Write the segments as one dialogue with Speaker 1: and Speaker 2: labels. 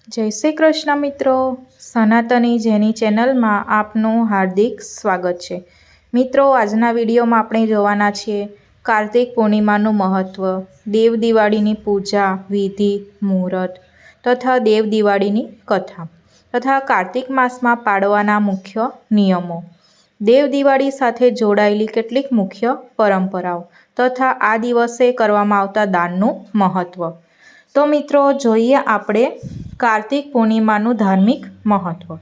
Speaker 1: જય શ્રી કૃષ્ણ મિત્રો, સનાતની જેની ચેનલમાં આપનું હાર્દિક સ્વાગત છે। મિત્રો, આજના વિડીયોમાં આપણે જોવાના છીએ કાર્તિક પૂર્ણિમાનું મહત્ત્વ, દેવ દિવાળીની પૂજા વિધિ, મુહૂર્ત તથા દેવ દિવાળીની કથા તથા કાર્તિક માસમાં પાળવાના મુખ્ય નિયમો, દેવ દિવાળી સાથે જોડાયેલી કેટલીક મુખ્ય પરંપરાઓ તથા આ દિવસે કરવામાં આવતા દાનનું મહત્ત્વ। તો મિત્રો, જોઈએ આપણે કાર્તિક પૂર્ણિમાનું ધાર્મિક મહત્ત્વ।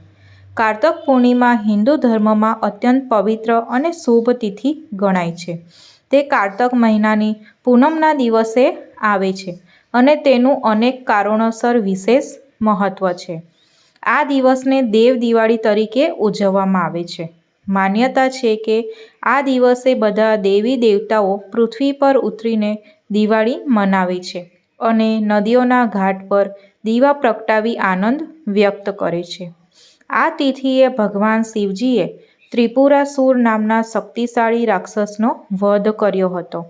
Speaker 1: કાર્તક પૂર્ણિમા હિન્દુ ધર્મમાં અત્યંત પવિત્ર અને શુભ તિથિ ગણાય છે। તે કાર્તક મહિનાની પૂનમના દિવસે આવે છે અને તેનું અનેક કારણોસર વિશેષ મહત્ત્વ છે। આ દિવસને દેવ દિવાળી તરીકે ઉજવવામાં આવે છે। માન્યતા છે કે આ દિવસે બધા દેવી દેવતાઓ પૃથ્વી પર ઉતરીને દિવાળી મનાવે છે અને નદીઓના ઘાટ પર દીવા પ્રગટાવી આનંદ વ્યક્ત કરે છે। આ તિથિએ ભગવાન શિવજીએ ત્રિપુરાસુર નામના શક્તિશાળી રાક્ષસનો વધ કર્યો હતો।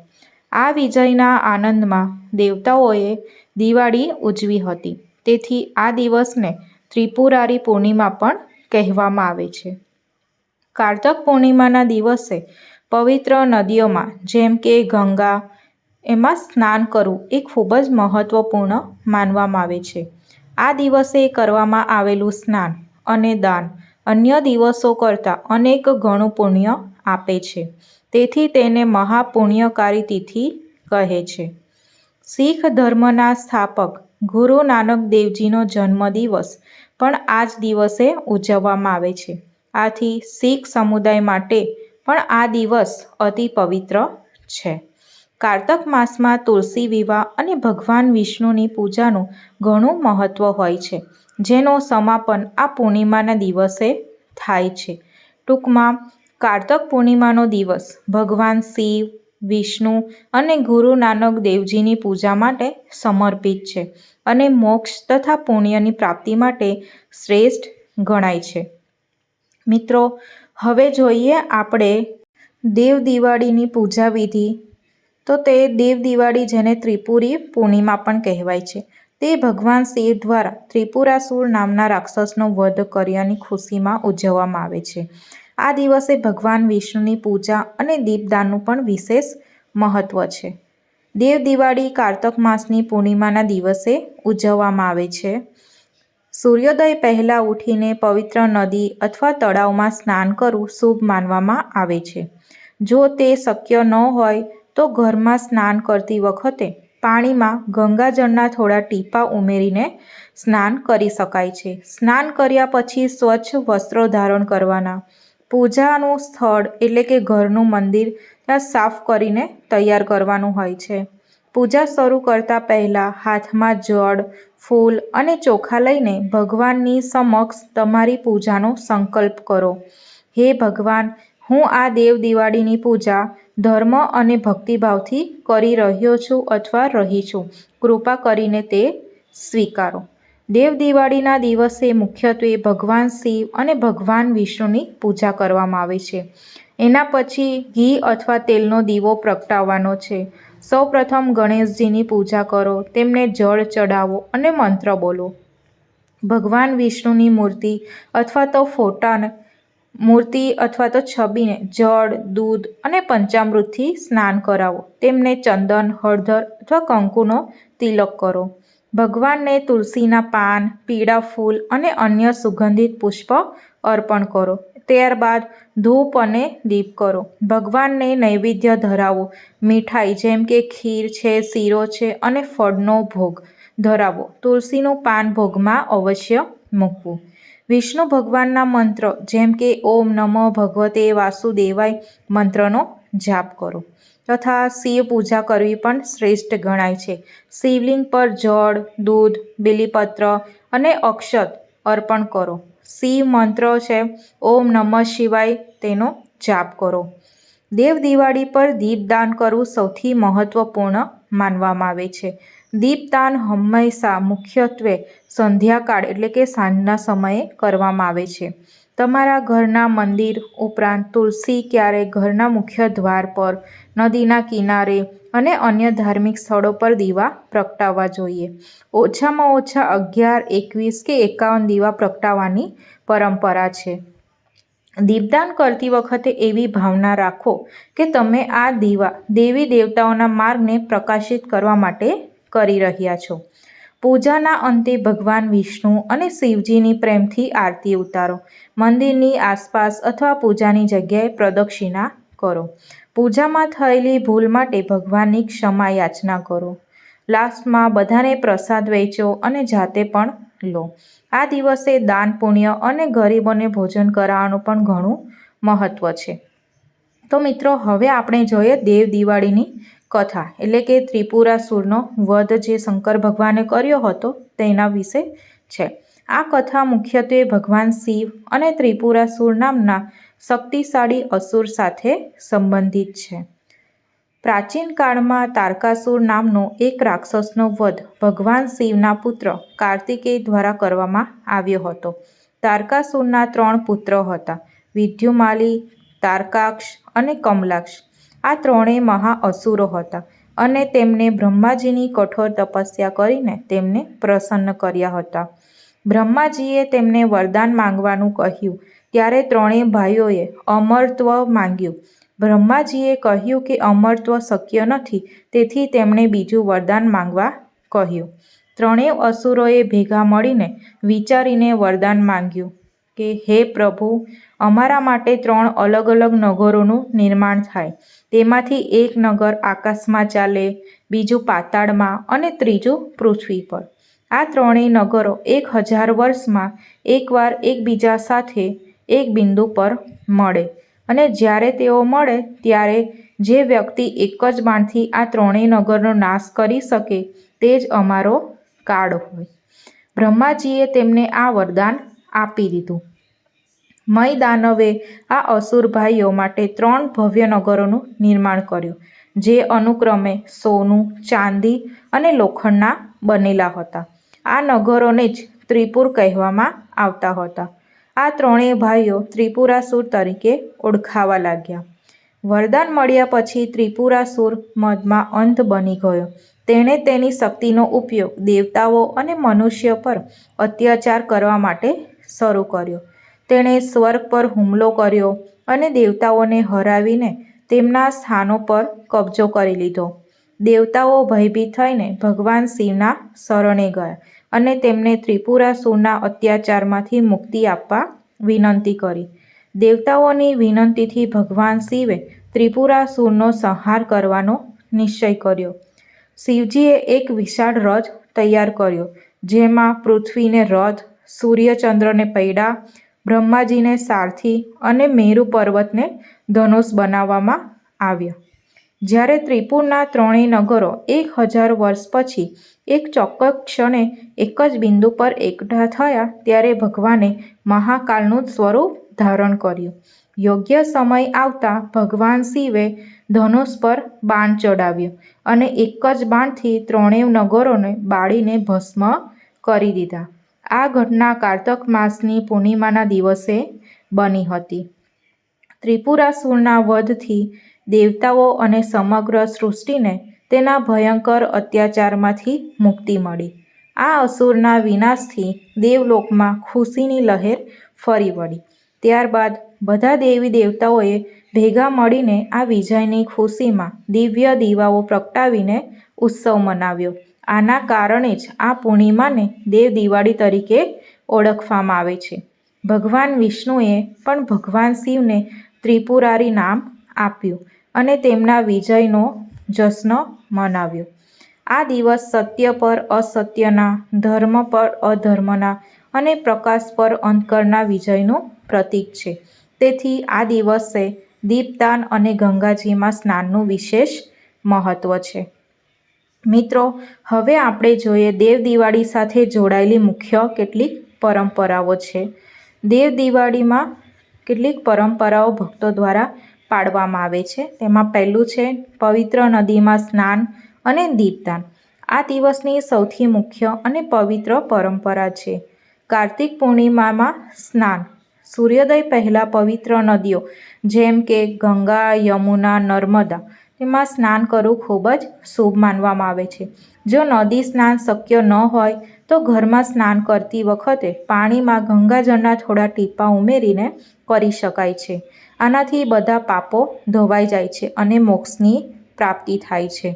Speaker 1: આ વિજયના આનંદમાં દેવતાઓએ દિવાળી ઉજવી હતી, તેથી આ દિવસને ત્રિપુરારી પૂર્ણિમા પણ કહેવામાં આવે છે। કાર્તક પૂર્ણિમાના દિવસે પવિત્ર નદીઓમાં જેમ કે ગંગા એમાં સ્નાન કરવું એ ખૂબ જ મહત્ત્વપૂર્ણ માનવામાં આવે છે। આ દિવસે કરવામાં આવેલું સ્નાન અને દાન અન્ય દિવસો કરતાં અનેક ગણું પુણ્ય આપે છે, તેથી તેને મહાપુણ્યકારી તિથિ કહે છે। શીખ ધર્મના સ્થાપક ગુરુ નાનક દેવજીનો જન્મદિવસ પણ આ જ દિવસે ઉજવવામાં આવે છે। આથી શીખ સમુદાય માટે પણ આ દિવસ અતિ પવિત્ર છે। કાર્તક માસમાં તુલસી વિવાહ અને ભગવાન વિષ્ણુની પૂજાનું ઘણું મહત્ત્વ હોય છે, જેનું સમાપન આ પૂર્ણિમાના દિવસે થાય છે। ટૂંકમાં, કાર્તક પૂર્ણિમાનો દિવસ ભગવાન શિવ, વિષ્ણુ અને ગુરુ નાનક દેવજીની પૂજા માટે સમર્પિત છે અને મોક્ષ તથા પુણ્યની પ્રાપ્તિ માટે શ્રેષ્ઠ ગણાય છે। મિત્રો, હવે જોઈએ આપણે દેવ દિવાળીની પૂજા વિધિ। તો તે દેવ દિવાળી, જેને ત્રિપુરી પૂર્ણિમા પણ કહેવાય છે, તે ભગવાન શિવ દ્વારા ત્રિપુરાસુર નામના રાક્ષસનો વધ કર્યાની ખુશીમાં ઉજવવામાં આવે છે। આ દિવસે ભગવાન વિષ્ણુની પૂજા અને દીપદાનનું પણ વિશેષ મહત્ત્વ છે। દેવ દિવાળી કાર્તક માસની પૂર્ણિમાના દિવસે ઉજવવામાં આવે છે। સૂર્યોદય પહેલાં ઉઠીને પવિત્ર નદી અથવા તળાવમાં સ્નાન કરવું શુભ માનવામાં આવે છે। જો તે શક્ય ન હોય તો ઘરમાં સ્નાન કરતી વખતે પાણીમાં ગંગાજળના થોડા ટીપાં ઉમેરીને સ્નાન કરી શકાય છે। સ્નાન કર્યા પછી સ્વચ્છ વસ્ત્રો ધારણ કરવાના, પૂજાનું સ્થળ એટલે કે ઘરનું મંદિર ત્યાં સાફ કરીને તૈયાર કરવાનું હોય છે। પૂજા શરૂ કરતાં પહેલાં હાથમાં જળ, ફૂલ અને ચોખા લઈને ભગવાનની સમક્ષ તમારી પૂજાનો સંકલ્પ કરો। હે ભગવાન, હું આ દેવ દિવાળીની પૂજા ધર્મ અને ભક્તિભાવથી કરી રહ્યો છું અથવા રહી છું, કૃપા કરીને તે સ્વીકારો। દેવ દિવાળીના દિવસે મુખ્યત્વે ભગવાન શિવ અને ભગવાન વિષ્ણુની પૂજા કરવામાં આવે છે। એના પછી ઘી અથવા તેલનો દીવો પ્રગટાવવાનો છે। સૌપ્રથમ ગણેશજીની પૂજા કરો, તેમને જળ ચડાવો અને મંત્ર બોલો। ભગવાન વિષ્ણુની મૂર્તિ અથવા તો ફોટાને મૂર્તિ અથવા તો છબીને જળ, દૂધ અને પંચામૃતથી સ્નાન કરાવો। તેમને ચંદન, હળદર અથવા કંકુનો તિલક કરો। ભગવાનને તુલસીના પાન, પીળા ફૂલ અને અન્ય સુગંધિત પુષ્પ અર્પણ કરો। ત્યારબાદ ધૂપ અને દીપ કરો। ભગવાનને નૈવેદ્ય ધરાવો, મીઠાઈ જેમ કે ખીર છે, શીરો છે અને ફળનો ભોગ ધરાવો। તુલસીનું પાન ભોગમાં અવશ્ય મૂકવું। વિષ્ણુ ભગવાનના મંત્ર જેમ કે ઓમ નમઃ ભગવતે વાસુદેવાય મંત્રનો જાપ કરો તથા શિવ પૂજા કરવી પણ શ્રેષ્ઠ ગણાય છે। શિવલિંગ પર જળ, દૂધ, બીલીપત્ર અને અક્ષત અર્પણ કરો। શિવ મંત્ર છે ઓમ નમઃ શિવાય, તેનો જાપ કરો। દેવ દિવાળી પર દીપદાન કરવું સૌથી મહત્ત્વપૂર્ણ માનવામાં આવે છે। દીપદાન હંમેશા મુખ્યત્વે સંધ્યાકાળ એટલે કે સાંજના સમયે કરવામાં આવે છે। તમારા ઘરના મંદિર ઉપરાંત તુલસી ક્યારેક ઘરના મુખ્ય દ્વાર પર, નદીના કિનારે અને અન્ય ધાર્મિક સ્થળો પર દીવા પ્રગટાવવા જોઈએ. ઓછામાં ઓછા 11, 21 કે 51 દીવા પ્રગટાવવાની પરંપરા છે. દીપદાન કરતી વખતે એવી ભાવના રાખો કે તમે આ દીવા દેવી દેવતાઓના માર્ગને પ્રકાશિત કરવા માટે કરી રહ્યા છો. પૂજાના અંતે ભગવાન વિષ્ણુ અને શિવજીની પ્રેમથી આરતી ઉતારો. મંદિરની આસપાસ અથવા પૂજાની જગ્યાએ પ્રદક્ષિણા કરો. પૂજામાં થયેલી ભૂલ માટે ભગવાનની ક્ષમા યાચના કરો. લાસ્ટમાં બધાને પ્રસાદ વહેંચો અને જાતે પણ લો. આ દિવસે દાન પુણ્ય અને ગરીબોને ભોજન કરાવવાનું પણ ઘણું મહત્ત્વ છે. તો મિત્રો, હવે આપણે જોઈએ દેવ દિવાળીની કથા, એટલે કે ત્રિપુરાસુરનો વધ જે શંકર ભગવાને કર્યો હતો તેના વિશે છે. આ કથા મુખ્યત્વે ભગવાન શિવ અને ત્રિપુરાસુર નામના શક્તિશાળી અસુર સાથે સંબંધિત છે. પ્રાચીન કાળમાં તારકાસુર નામનો એક રાક્ષસનો વધ ભગવાન શિવના પુત્ર કાર્તિકેય દ્વારા કરવામાં આવ્યો હતો. તારકાસુરના 3 પુત્રો હતા: વિદ્યુમાલી, તારકાક્ષ અને કમલાક્ષ. આ ત્રણેય મહાઅસુરો હતા અને તેમણે બ્રહ્માજીની કઠોર તપસ્યા કરીને તેમને પ્રસન્ન કર્યા હતા. બ્રહ્માજીએ તેમને વરદાન માંગવાનું કહ્યું ત્યારે ત્રણેય ભાઈઓએ અમરત્વ માંગ્યું. બ્રહ્માજીએ કહ્યું કે અમરત્વ શક્ય નથી, તેથી તેમણે બીજું વરદાન માંગવા કહ્યું. ત્રણેય અસુરોએ ભેગા મળીને વિચારીને વરદાન માંગ્યું કે હે પ્રભુ, અમારા માટે 3 અલગ અલગ નગરોનું નિર્માણ થાય. તેમાંથી એક નગર આકાશમાં ચાલે, બીજું પાતાળમાં અને ત્રીજું પૃથ્વી પર. આ ત્રણેય નગરો 1000 વર્ષમાં એકવાર એકબીજા સાથે એક બિંદુ પર મળે અને જ્યારે તેઓ મળે ત્યારે જે વ્યક્તિ એક જ બાણથી આ ત્રણેય નગરનો નાશ કરી શકે તે જ અમારો કાળ હોય. બ્રહ્માજીએ તેમને આ વરદાન આપી દીધું. મય દાનવે આ અસુર ભાઈઓ માટે 3 ભવ્ય નગરોનું નિર્માણ કર્યું, જે અનુક્રમે સોનું, ચાંદી અને લોખંડના બનેલા હતા. આ નગરોને જ ત્રિપુર કહેવામાં આવતા હતા. આ ત્રણેય ભાઈઓ ત્રિપુરાસુર તરીકે ઓળખાવા લાગ્યા. વરદાન મળ્યા પછી ત્રિપુરાસુર મદમાં અંધ બની ગયો. તેણે તેની શક્તિનો ઉપયોગ દેવતાઓ અને મનુષ્ય પર અત્યાચાર કરવા માટે શરૂ કર્યો. તેણે સ્વર્ગ પર હુમલો કર્યો અને દેવતાઓને હરાવીને તેમના સ્થાનો પર કબજો કરી લીધો. દેવતાઓ ભયભીત થઈને ભગવાન શિવના શરણે ગયા અને તેમને ત્રિપુરાસુરના અત્યાચારમાંથી મુક્તિ આપવા વિનંતી કરી. દેવતાઓની વિનંતીથી ભગવાન શિવે ત્રિપુરાસુરનો સંહાર કરવાનો નિશ્ચય કર્યો. શિવજીએ એક વિશાળ રથ તૈયાર કર્યો, જેમાં પૃથ્વીને રથ, સૂર્યચંદ્રને પૈડા, બ્રહ્માજીને સારથી અને મેરુ પર્વતને ધનુષ બનાવવામાં આવ્યા. જ્યારે ત્રિપુરના ત્રણેય નગરો 1000 વર્ષ પછી એક ચોક્કસ ક્ષણે એક જ બિંદુ પર એકઠા થયા ત્યારે ભગવાને મહાકાલનું સ્વરૂપ ધારણ કર્યું. યોગ્ય સમય આવતા ભગવાન શિવે ધનુષ પર બાણ ચડાવ્યો અને એક જ બાણથી ત્રણેય નગરોને બાળીને ભસ્મ કરી દીધા. આ ઘટના કારતક માસની પૂર્ણિમાના દિવસે બની હતી. ત્રિપુરાસુરના વધથી દેવતાઓ અને સમગ્ર સૃષ્ટિને તેના ભયંકર અત્યાચારમાંથી મુક્તિ મળી. આ અસુરના વિનાશથી દેવલોકમાં ખુશીની લહેર ફરી વળી. ત્યારબાદ બધા દેવી દેવતાઓએ ભેગા મળીને આ વિજયની ખુશીમાં દિવ્ય દીવાઓ પ્રગટાવીને ઉત્સવ મનાવ્યો. આના કારણે જ આ પૂર્ણિમાને દેવ દિવાળી તરીકે ઓળખવામાં આવે છે. ભગવાન વિષ્ણુએ પણ ભગવાન શિવને ત્રિપુરારી નામ આપ્યું અને તેમના વિજયનો જશ્ન મનાવ્યો. આ દિવસ સત્ય પર અસત્યના, ધર્મ પર અધર્મના અને પ્રકાશ પર અંધકારના વિજયનું પ્રતીક છે. તેથી આ દિવસે દીપદાન અને ગંગાજીમાં સ્નાનનું વિશેષ મહત્ત્વ છે. મિત્રો, હવે આપણે જોઈએ દેવ દિવાળી સાથે જોડાયેલી મુખ્ય કેટલીક પરંપરાઓ છે. દેવ દિવાળીમાં કેટલીક પરંપરાઓ ભક્તો દ્વારા પાળવામાં આવે છે. તેમાં પહેલું છે પવિત્ર નદીમાં સ્નાન અને દીપદાન. આ દિવસની સૌથી મુખ્ય અને પવિત્ર પરંપરા છે. કાર્તિક પૂર્ણિમામાં સ્નાન. સૂર્યોદય પહેલાં પવિત્ર નદીઓ જેમ કે ગંગા, યમુના, નર્મદા તેમાં સ્નાન કરવું ખૂબ જ શુભ માનવામાં આવે છે. જો નદી સ્નાન શક્ય ન હોય તો ઘરમાં સ્નાન કરતી વખતે પાણીમાં ગંગાજળના થોડા ટીપાં ઉમેરીને કરી શકાય છે. આનાથી બધા પાપો ધોવાઈ જાય છે અને મોક્ષની પ્રાપ્તિ થાય છે.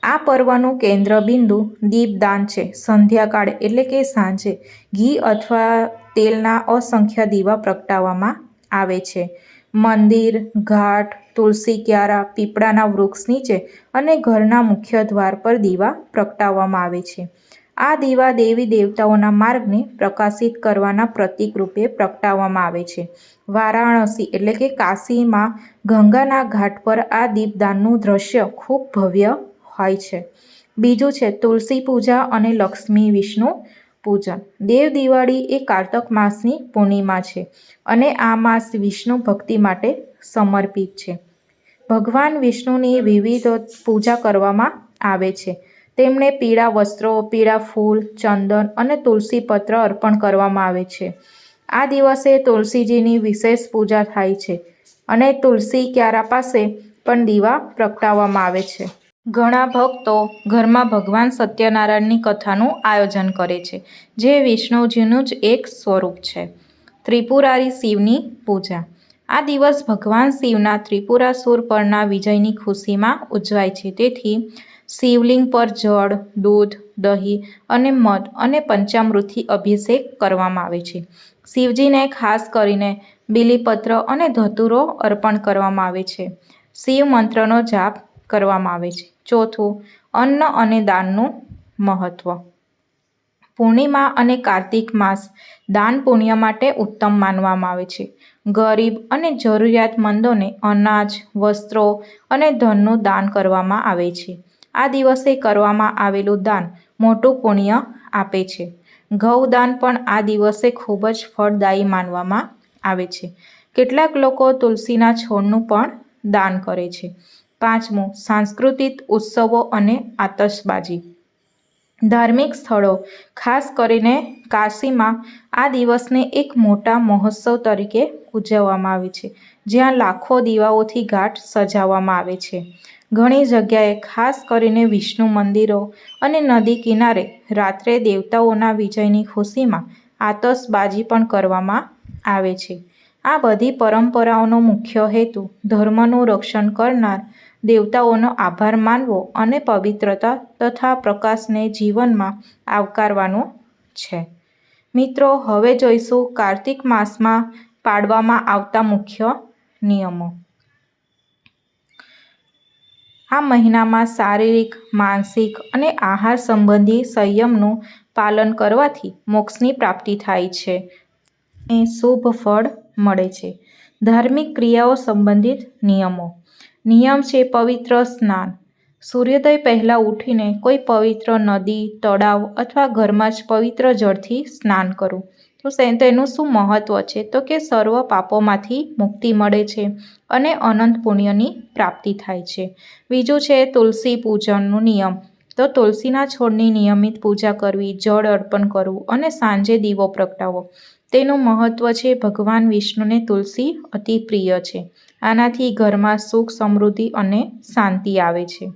Speaker 1: આ પર્વનું કેન્દ્રબિંદુ દીપદાન છે. સંધ્યાકાળે એટલે કે સાંજે ઘી અથવા તેલના અસંખ્ય દીવા પ્રગટાવવામાં આવે છે. મંદિર, ઘાટ, તુલસી ક્યારા, પીપળાના વૃક્ષ નીચે અને ઘરના મુખ્ય દ્વાર પર દીવા પ્રગટાવવામાં આવે છે. આ દીવા દેવી દેવતાઓના માર્ગને પ્રકાશિત કરવાના પ્રતીક રૂપે પ્રગટાવવામાં આવે છે. વારાણસી એટલે કે કાશીમાં ગંગાના ઘાટ પર આ દીપદાનનું દ્રશ્ય ખૂબ ભવ્ય હોય છે. બીજું છે તુલસી પૂજા અને લક્ષ્મી વિષ્ણુ પૂજન. દેવ દિવાળી એ કારતક માસની પૂર્ણિમા છે અને આ માસ વિષ્ણુ ભક્તિ માટે સમર્પિત છે. ભગવાન વિષ્ણુની વિવિધ પૂજા કરવામાં આવે છે. તેમને પીળા વસ્ત્રો, પીળા ફૂલ, ચંદન અને તુલસી પત્ર અર્પણ કરવામાં આવે છે. આ દિવસે તુલસીજીની વિશેષ પૂજા થાય છે અને તુલસી ક્યારા પાસે પણ દીવા પ્રગટાવવામાં આવે છે. ઘણા ભક્તો ઘરમાં ભગવાન સત્યનારાયણની કથાનું આયોજન કરે છે, જે વિષ્ણુજીનું જ એક સ્વરૂપ છે. ત્રિપુરારી શિવની પૂજા. આ દિવસ ભગવાન શિવના ત્રિપુરાસુર પરના વિજયની ખુશીમાં ઉજવાય છે. તેથી શિવલિંગ પર જળ, દૂધ, દહીં અને મધ અને પંચામૃતથી અભિષેક કરવામાં આવે છે. શિવજીને ખાસ કરીને બીલીપત્ર અને ધતૂરો અર્પણ કરવામાં આવે છે. શિવ મંત્રનો જાપ કરવામાં આવે છે. ચોથું, અન્ન અને દાનનું મહત્વ. પૂર્ણિમા અને કાર્તિક માસ દાન પુણ્ય માટે ઉત્તમ માનવામાં આવે છે. ગરીબ અને જરૂરિયાતમંદોને અનાજ, વસ્ત્રો અને ધનનું દાન કરવામાં આવે છે. આ દિવસે કરવામાં આવેલું દાન મોટું પુણ્ય આપે છે. ગૌદાન પણ આ દિવસે ખૂબ જ ફળદાયી માનવામાં આવે છે. કેટલાક લોકો તુલસીના છોડનું પણ દાન કરે છે. પાંચમું, સાંસ્કૃતિક ઉત્સવો અને આતશબાજી. ધાર્મિક સ્થળો, ખાસ કરીને કાશીમાં આ દિવસને એક મોટા મહોત્સવ તરીકે ઉજવવામાં આવે છે, જ્યાં લાખો દીવાઓથી ઘાટ સજાવવામાં આવે છે. ઘણી જગ્યાએ, ખાસ કરીને વિષ્ણુ મંદિરો અને નદી કિનારે, રાત્રે દેવતાઓના વિજયની ખુશીમાં આતશબાજી પણ કરવામાં આવે છે. આ બધી પરંપરાઓનો મુખ્ય હેતુ ધર્મનું રક્ષણ કરનાર દેવતાઓનો આભાર માનવો અને પવિત્રતા તથા પ્રકાશને જીવનમાં આવકારવાનો છે. મિત્રો, હવે જોઈશું કાર્તિક માસમાં પાળવામાં આવતા મુખ્ય નિયમો. આ મહિનામાં શારીરિક, માનસિક અને આહાર સંબંધી સંયમનું પાલન કરવાથી મોક્ષની પ્રાપ્તિ થાય છે અને શુભ ફળ મળે છે. ધાર્મિક ક્રિયાઓ સંબંધિત નિયમો. નિયમ છે પવિત્ર સ્નાન. સૂર્યોદય પહેલાં ઉઠીને કોઈ પવિત્ર નદી, તળાવ અથવા ઘરમાં જ પવિત્ર જળથી સ્નાન કરવું. તો તેનું શું મહત્ત્વ છે? તો કે સર્વ પાપોમાંથી મુક્તિ મળે છે અને અનંત પુણ્યની પ્રાપ્તિ થાય છે. બીજું છે તુલસી પૂજનનો નિયમ. તો તુલસીના છોડની નિયમિત પૂજા કરવી, જળ અર્પણ કરવું અને સાંજે દીવો પ્રગટાવવો. તેનું મહત્ત્વ છે ભગવાન વિષ્ણુને તુલસી અતિ પ્રિય છે. આનાથી ઘરમાં સુખ, સમૃદ્ધિ અને શાંતિ આવે છે.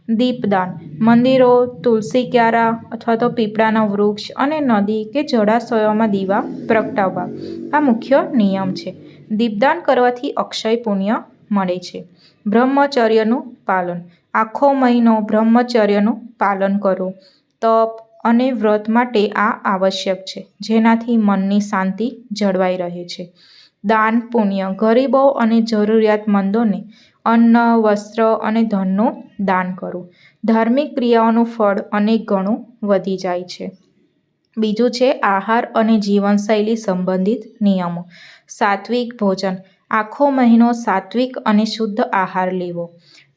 Speaker 1: દીપદાન. મંદિરો, તુલસી ક્યારા અથવા તો પીપળાના વૃક્ષ અને નદી કે જળાશયોમાં દીવા પ્રગટાવવા. આ મુખ્ય નિયમ છે. દીપદાન કરવાથી અક્ષય પુણ્ય મળે છે. બ્રહ્મચર્યનું પાલન. આખો મહિનો બ્રહ્મચર્યનું પાલન કરવું. તપ અને વ્રત માટે આ આવશ્યક છે, જેનાથી મનની શાંતિ જળવાઈ રહે છે. દાન પુણ્ય. ગરીબો અને જરૂરિયાતમંદોને અન્ન, વસ્ત્ર અને ધનનું દાન કરવું. ધાર્મિક ક્રિયાઓનું ફળ અનેક ગણું વધી જાય છે. બીજું છે આહાર અને જીવનશૈલી સંબંધિત નિયમો. સાત્વિક ભોજન. આખો મહિનો સાત્વિક અને શુદ્ધ આહાર લેવો.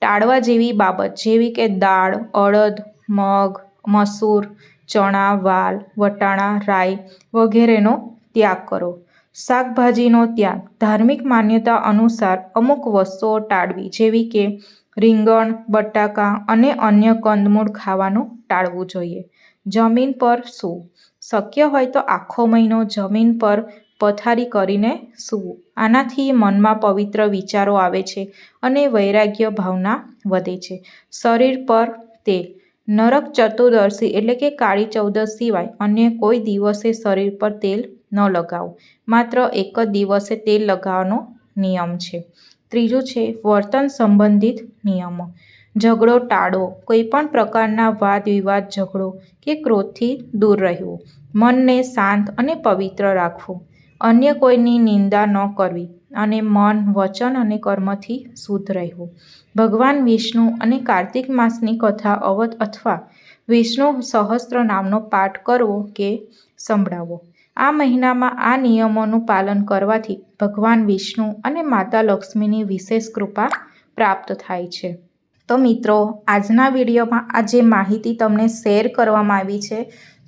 Speaker 1: ટાળવા જેવી બાબત જેવી કે દાળ, અડદ, મગ, મસૂર, ચણા, વાલ, વટાણા, રાઈ વગેરેનો ત્યાગ કરો. શાકભાજીનો ત્યાગ. ધાર્મિક માન્યતા અનુસાર અમુક વસ્તુઓ ટાળવી, જેવી કે રીંગણ, બટાકા અને અન્ય કંદમૂળ ખાવાનું ટાળવું જોઈએ. જમીન પર સૂવું. શક્ય હોય તો આખો મહિનો જમીન પર પથારી કરીને સૂવું. આનાથી મનમાં પવિત્ર વિચારો આવે છે અને વૈરાગ્ય ભાવના વધે છે. શરીર પર તેલ. નરક ચતુર્દશી એટલે કે કાળી ચૌદશ સિવાય અન્ય કોઈ દિવસે શરીર પર તેલ ન લગાવો. માત્ર એક જ દિવસે તેલ લગાવવાનો નિયમ છે. ત્રીજું છે વર્તન સંબંધિત નિયમો. ઝઘડો ટાળો. કોઈ પણ પ્રકારના વાદ વિવાદ, ઝઘડો કે ક્રોધથી દૂર રહેવું. મનને શાંત અને પવિત્ર રાખવું. અન્ય કોઈની નિંદા ન કરવી અને મન, વચન અને કર્મથી શુદ્ધ રહેવું. ભગવાન વિષ્ણુ અને કાર્તિક માસની કથા અવધ અથવા વિષ્ણુ સહસ્ત્ર નામનો પાઠ કરવો કે સંભળાવવો. આ મહિનામાં આ નિયમોનું પાલન કરવાથી ભગવાન વિષ્ણુ અને માતા લક્ષ્મીની વિશેષ કૃપા પ્રાપ્ત થાય છે. તો મિત્રો, આજના વિડીયોમાં આ જે માહિતી તમને શેર કરવામાં આવી છે,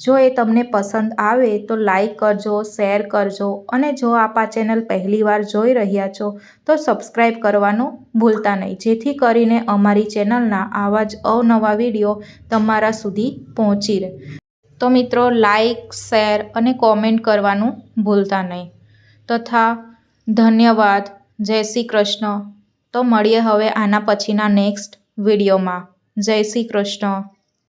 Speaker 1: જો એ તમને પસંદ આવે તો લાઈક કરજો, શેર કરજો અને જો આપ આ ચેનલ પહેલીવાર જોઈ રહ્યા છો તો સબસ્ક્રાઈબ કરવાનું ભૂલતા નહીં, જેથી કરીને અમારી ચેનલના આવા જ અવનવા વિડીયો તમારા સુધી પહોંચી રહે. તો મિત્રો, લાઈક, શેર અને કોમેન્ટ કરવાનું ભૂલતા નહીં. તથા ધન્યવાદ. જય શ્રી કૃષ્ણ. તો મળીએ હવે આના પછીના નેક્સ્ટ વિડીયોમાં. જય શ્રી કૃષ્ણ.